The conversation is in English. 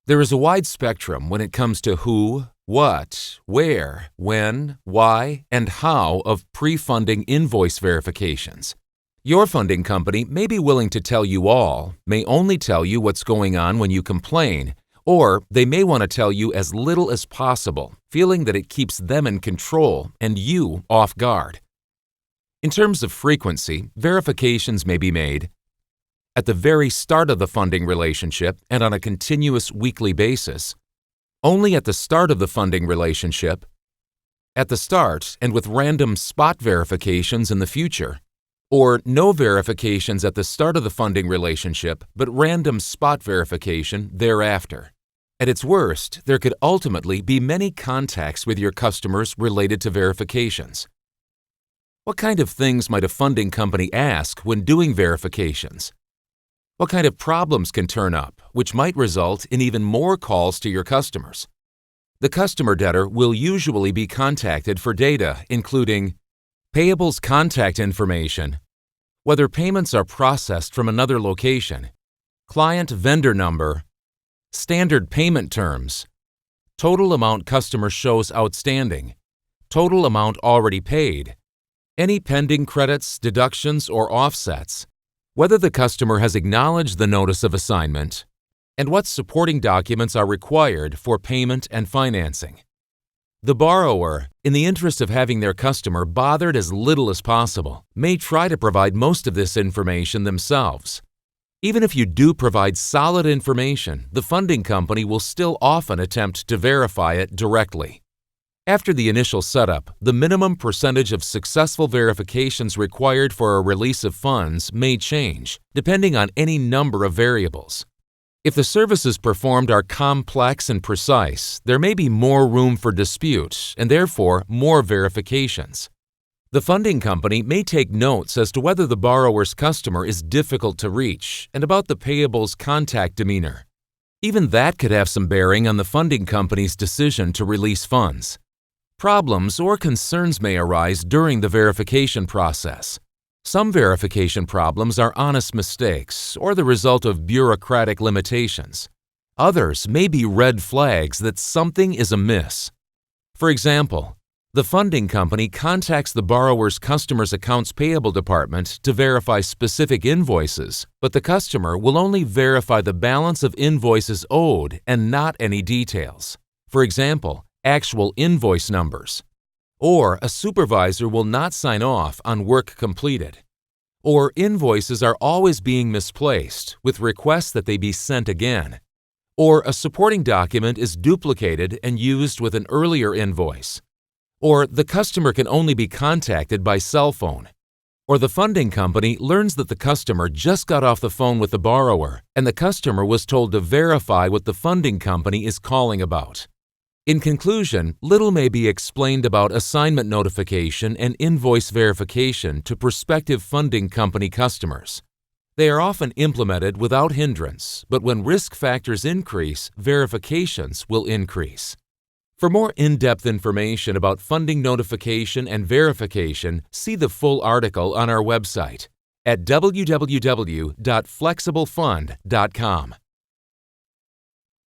There is a wide spectrum when it comes to who, what, where, when, why, and how of pre-funding invoice verifications. Your funding company may be willing to tell you all, may only tell you what's going on when you complain, or they may want to tell you as little as possible, feeling that it keeps them in control and you off guard. In terms of frequency, verifications may be made at the very start of the funding relationship and on a continuous weekly basis, only at the start of the funding relationship, at the start and with random spot verifications in the future, or no verifications at the start of the funding relationship but random spot verification thereafter. At its worst, there could ultimately be many contacts with your customers related to verifications. What kind of things might a funding company ask when doing verifications? What kind of problems can turn up, which might result in even more calls to your customers? The customer debtor will usually be contacted for data, including payables contact information, whether payments are processed from another location, client vendor number, standard payment terms, total amount customer shows outstanding, total amount already paid, any pending credits, deductions, or offsets, whether the customer has acknowledged the notice of assignment, and what supporting documents are required for payment and financing. The borrower, in the interest of having their customer bothered as little as possible, may try to provide most of this information themselves. Even if you do provide solid information, the funding company will still often attempt to verify it directly. After the initial setup, the minimum percentage of successful verifications required for a release of funds may change, depending on any number of variables. If the services performed are complex and precise, there may be more room for dispute and therefore more verifications. The funding company may take notes as to whether the borrower's customer is difficult to reach and about the payable's contact demeanor. Even that could have some bearing on the funding company's decision to release funds. Problems or concerns may arise during the verification process. Some verification problems are honest mistakes or the result of bureaucratic limitations. Others may be red flags that something is amiss. For example, the funding company contacts the borrower's customer's accounts payable department to verify specific invoices, but the customer will only verify the balance of invoices owed and not any details. For example, actual invoice numbers. Or a supervisor will not sign off on work completed. Or invoices are always being misplaced with requests that they be sent again. Or a supporting document is duplicated and used with an earlier invoice. Or the customer can only be contacted by cell phone. Or the funding company learns that the customer just got off the phone with the borrower and the customer was told to verify what the funding company is calling about. In conclusion, little may be explained about assignment notification and invoice verification to prospective funding company customers. They are often implemented without hindrance, but when risk factors increase, verifications will increase. For more in-depth information about funding notification and verification, see the full article on our website at www.flexiblefund.com.